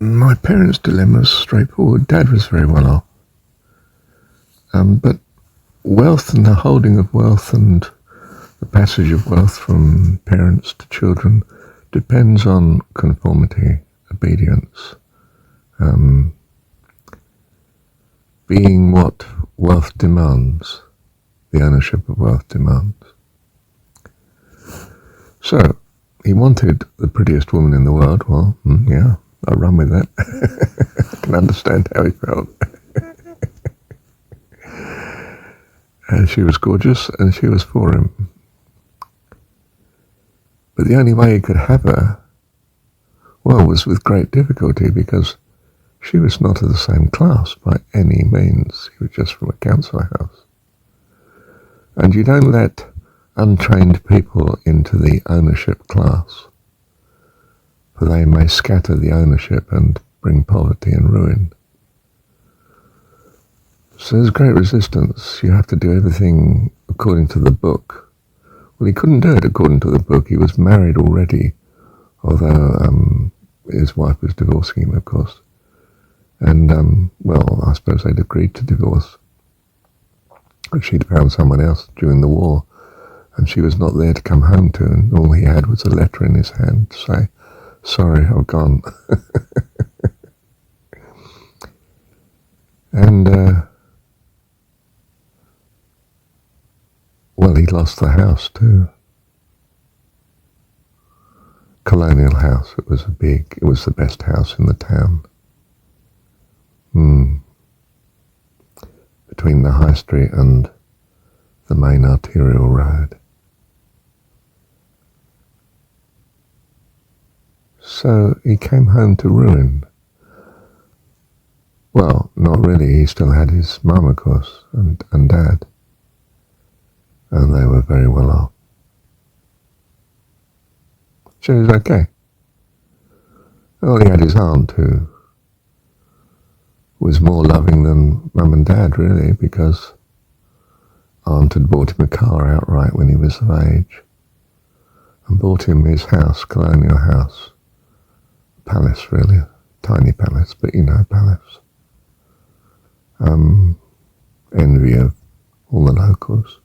My parents' dilemma was straightforward. Dad was very well off. But wealth and the holding of wealth and the passage of wealth from parents to children depends on conformity, obedience, being what wealth demands, the ownership of wealth demands. So, he wanted the prettiest woman in the world. Well, yeah, I'll run with that. I can understand how he felt. And she was gorgeous, and she was for him. But the only way he could have her, well, was with great difficulty, because she was not of the same class by any means. She was just from a council house. And you don't let untrained people into the ownership class, for they may scatter the ownership and bring poverty and ruin. So there's great resistance. You have to do everything according to the book. Well, he couldn't do it according to the book. He was married already, although his wife was divorcing him, of course. And, well, I suppose they'd agreed to divorce. She'd found someone else during the war, and she was not there to come home to, and all he had was a letter in his hand to say, "Sorry, I've gone." And, well, he lost the house too. Colonial house. It was the best house in the town. Between the high street and the main arterial road. So he came home to ruin. Well, not really. He still had his mum, of course, and dad. And they were very well off. So he was okay. Well, he had his aunt, who was more loving than mum and dad, really, because aunt had bought him a car outright when he was of age, and bought him his house, colonial house, palace, really, tiny palace, but you know, palace. Envy of all the locals.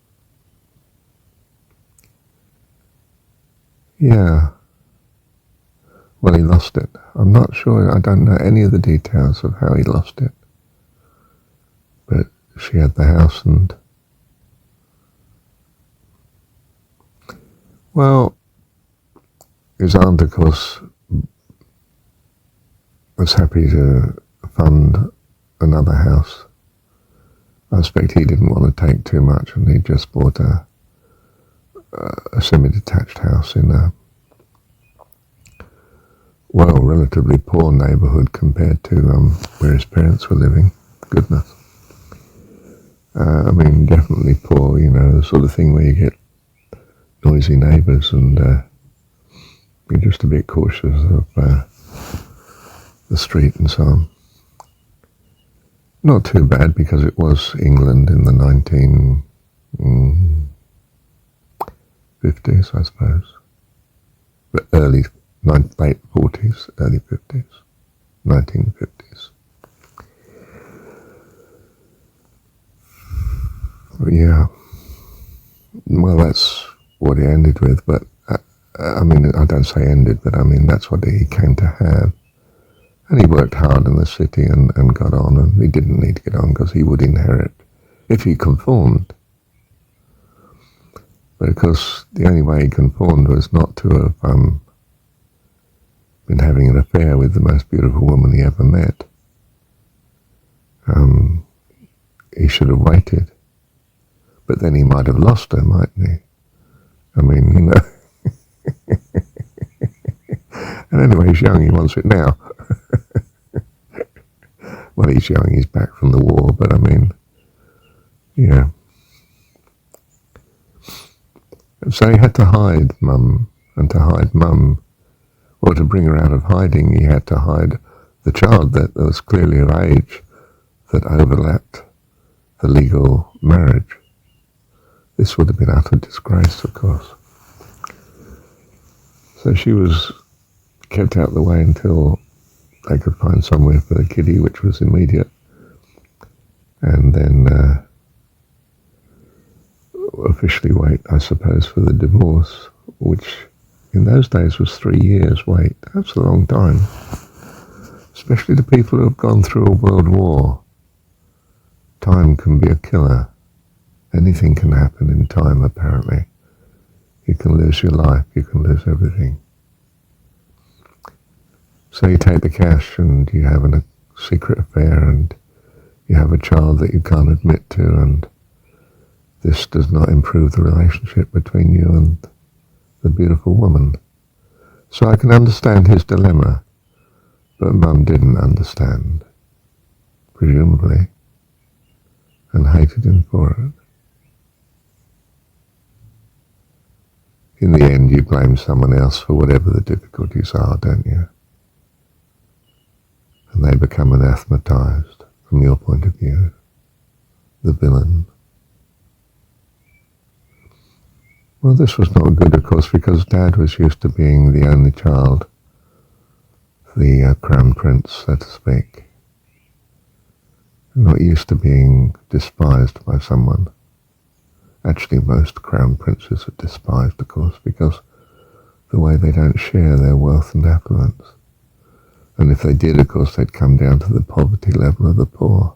Yeah. Well, he lost it. I'm not sure, I don't know any of the details of how he lost it. But she had the house, and well, his aunt, of course, was happy to fund another house. I expect he didn't want to take too much, and he just bought a semi-detached house in a, well, relatively poor neighbourhood compared to where his parents were living. Goodness. I mean, definitely poor, you know, the sort of thing where you get noisy neighbours, and you're just a bit cautious of the street and so on. Not too bad, because it was England in the 1950s, I suppose. But late 40s, early 50s, 1950s. But yeah, well, that's what he ended with, but I mean, I don't say ended, but I mean, that's what he came to have. And he worked hard in the city and got on, and he didn't need to get on because he would inherit if he conformed. But of course, the only way he conformed was not to have been having an affair with the most beautiful woman he ever met. He should have waited. But then he might have lost her, mightn't he? I mean, you know. And anyway, he's young, he wants it now. Well, he's young, he's back from the war, but I mean, yeah. So he had to hide mum, and to hide mum, or to bring her out of hiding, he had to hide the child that was clearly of age, that overlapped the legal marriage. This would have been utter disgrace, of course. So she was kept out of the way until they could find somewhere for the kiddie, which was immediate, and then officially wait, I suppose, for the divorce, which in those days was 3 years wait. That's a long time, especially to people who have gone through a world war. Time can be a killer. Anything can happen in time, apparently. You can lose your life, you can lose everything. So you take the cash and you have a secret affair and you have a child that you can't admit to, and this does not improve the relationship between you and the beautiful woman. So I can understand his dilemma, but Mum didn't understand, presumably, and hated him for it. In the end, you blame someone else for whatever the difficulties are, don't you? And they become anathematized from your point of view, the villain. Well, this was not good, of course, because Dad was used to being the only child, the crown prince, so to speak. Not used to being despised by someone. Actually, most crown princes are despised, of course, because the way they don't share their wealth and affluence. And if they did, of course, they'd come down to the poverty level of the poor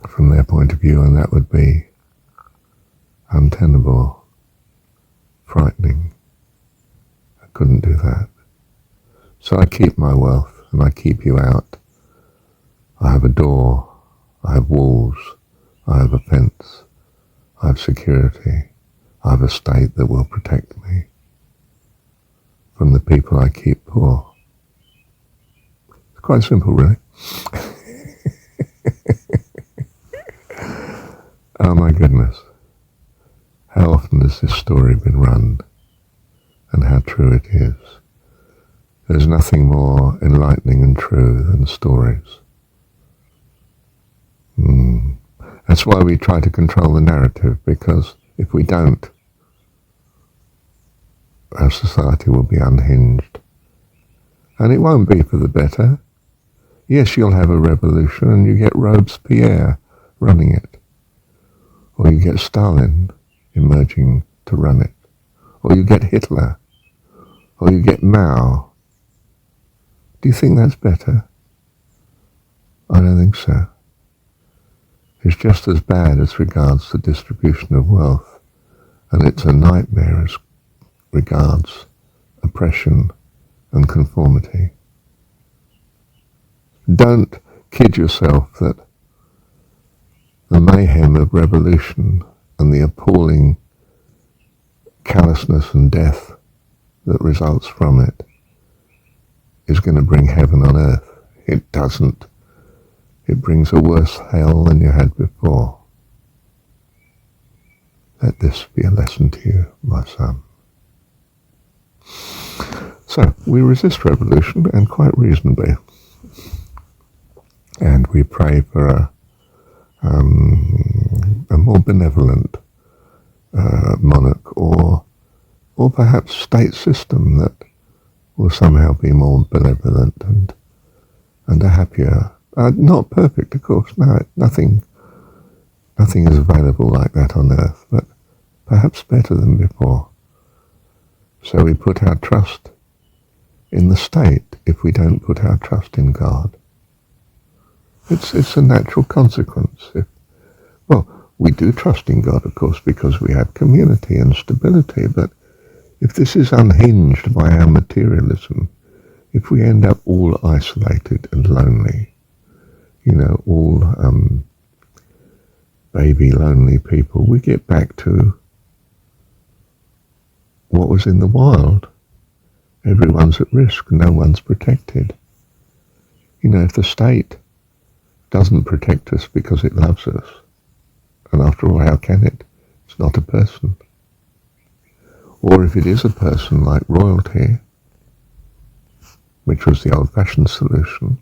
from their point of view, and that would be untenable, frightening. I couldn't do that. So I keep my wealth, and I keep you out. I have a door, I have walls, I have a fence, I have security, I have a state that will protect me from the people I keep poor. It's quite simple, really. Oh my goodness. How often has this story been run, and how true it is. There's nothing more enlightening and true than stories. That's why we try to control the narrative, because if we don't, our society will be unhinged. And it won't be for the better. Yes, you'll have a revolution and you get Robespierre running it. Or you get Stalin emerging to run it. Or you get Hitler. Or you get Mao. Do you think that's better? I don't think so. It's just as bad as regards the distribution of wealth, and it's a nightmare as regards oppression and conformity. Don't kid yourself that the mayhem of revolution and the appalling callousness and death that results from it is going to bring heaven on earth. It doesn't. It brings a worse hell than you had before. Let this be a lesson to you, my son. So, we resist revolution, and quite reasonably. And we pray for a more benevolent monarch, or perhaps state system that will somehow be more benevolent and a happier. Not perfect, of course. No, nothing is available like that on earth, but perhaps better than before. So we put our trust in the state if we don't put our trust in God. It's a natural consequence. We do trust in God, of course, because we have community and stability, but if this is unhinged by our materialism, if we end up all isolated and lonely, all baby lonely people, we get back to what was in the wild. Everyone's at risk, no one's protected. If the state doesn't protect us because it loves us, and after all, how can it? It's not a person. Or if it is a person like royalty, which was the old-fashioned solution,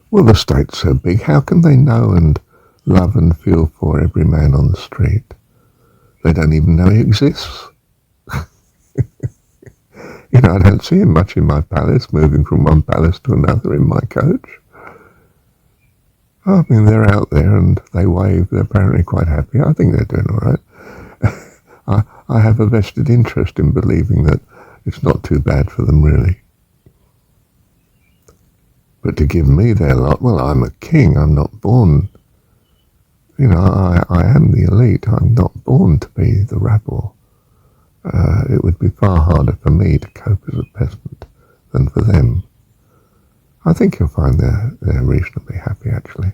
well, the state's so big, how can they know and love and feel for every man on the street? They don't even know he exists. I don't see him much in my palace, moving from one palace to another in my coach. I mean, they're out there and they wave. They're apparently quite happy. I think they're doing all right. I have a vested interest in believing that it's not too bad for them, really. But to give me their lot, well, I'm a king. I'm not born. I am the elite. I'm not born to be the rabble. It would be far harder for me to cope as a peasant than for them. I think you'll find they're reasonably happy, actually.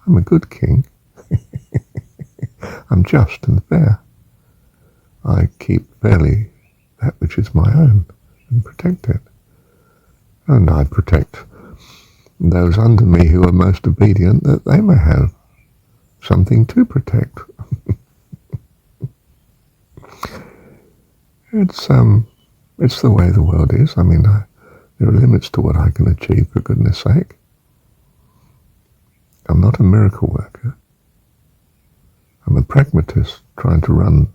I'm a good king. I'm just and fair. I keep fairly that which is my own and protect it. And I protect those under me who are most obedient, that they may have something to protect. It's the way the world is. I mean, there are limits to what I can achieve, for goodness sake. I'm not a miracle worker. I'm a pragmatist trying to run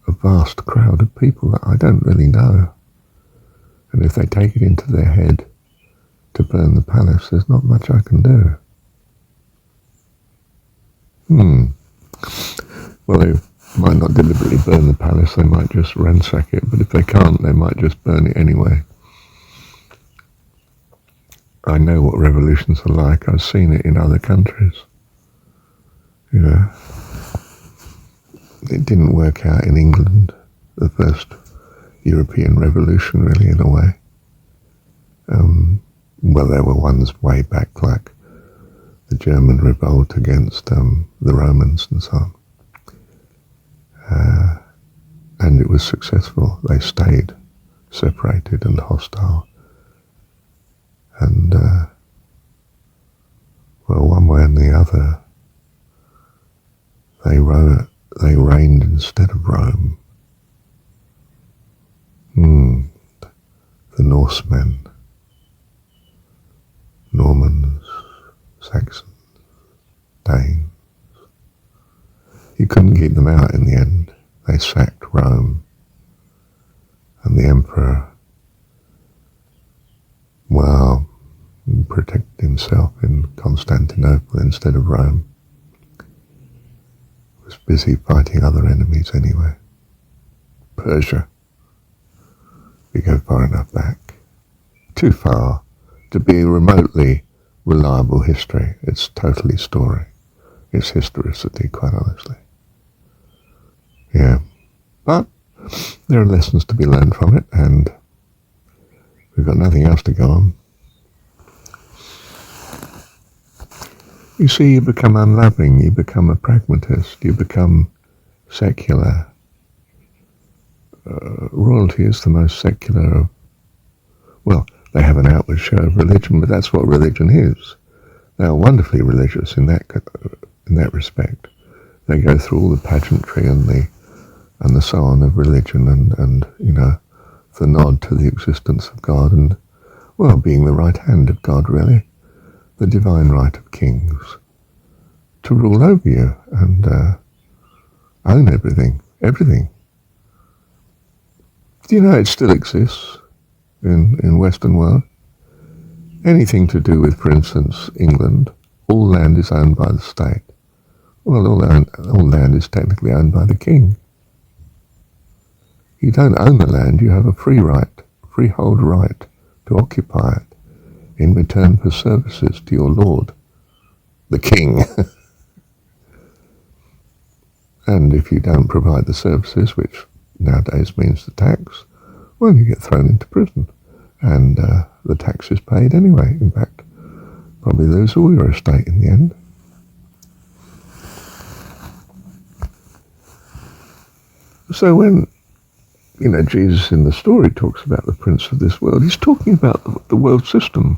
a vast crowd of people that I don't really know. And if they take it into their head to burn the palace, there's not much I can do. Well, they might not deliberately burn the palace, they might just ransack it, but if they can't, they might just burn it anyway. I know what revolutions are like. I've seen it in other countries. It didn't work out in England, the first European revolution, really, in a way. Well, there were ones way back, like the German revolt against the Romans and so on. And it was successful. They stayed separated and hostile. And, well, one way and the other, they reigned instead of Rome. The Norsemen, Normans, Saxons, Danes. You couldn't keep them out in the end. They sacked Rome, and the emperor, well, protected himself in Constantinople instead of Rome. Was busy fighting other enemies anyway. Persia. We go far enough back. Too far to be remotely reliable history. It's totally story. It's historicity, quite honestly. Yeah. But there are lessons to be learned from it, and we've got nothing else to go on. You see, you become unloving, you become a pragmatist, you become secular. Royalty is the most secular of, well, they have an outward show of religion, but that's what religion is. They are wonderfully religious in that respect. They go through all the pageantry and the so on of religion and the nod to the existence of God and, well, being the right hand of God, really, the divine right of kings to rule over you and own everything. Do you know it still exists in Western world? Anything to do with, for instance, England, all land is owned by the state. Well, all land is technically owned by the king. You don't own the land, you have a freehold right to occupy it in return for services to your lord, the king. And if you don't provide the services, which nowadays means the tax, well, you get thrown into prison. And the tax is paid anyway. In fact, probably lose all your estate in the end. So when, Jesus in the story talks about the prince of this world, he's talking about the world system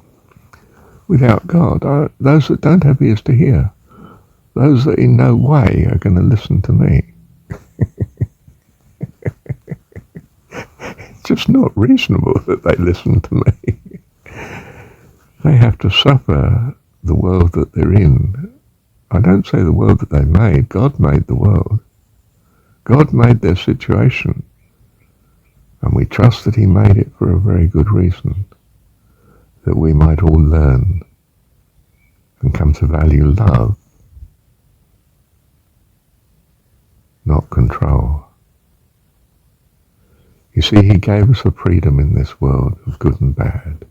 without God. Those that don't have ears to hear, those that in no way are going to listen to me. It's just not reasonable that they listen to me. They have to suffer the world that they're in. I don't say the world that they made. God made the world. God made their situation. And we trust that he made it for a very good reason, that we might all learn and come to value love, not control. You see, he gave us a freedom in this world of good and bad,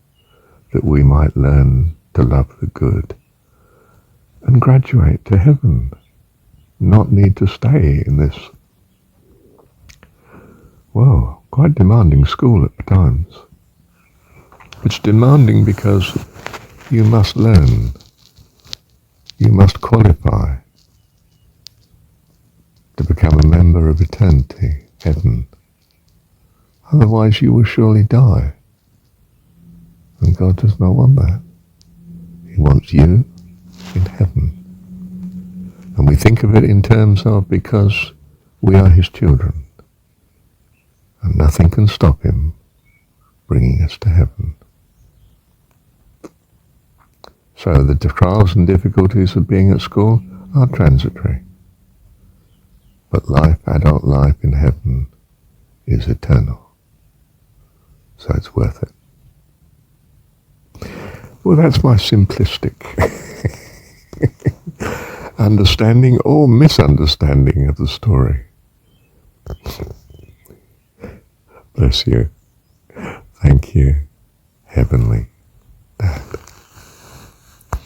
that we might learn to love the good and graduate to heaven, not need to stay in this, well, quite demanding school at times. It's demanding because you must learn, you must qualify to become a member of eternity, heaven. Otherwise you will surely die. And God does not want that. He wants you in heaven. And we think of it in terms of because we are his children. And nothing can stop him bringing us to heaven. So the trials and difficulties of being at school are transitory. But life, adult life in heaven, is eternal. So it's worth it. Well, that's my simplistic understanding or misunderstanding of the story. Bless you. Thank you, Heavenly.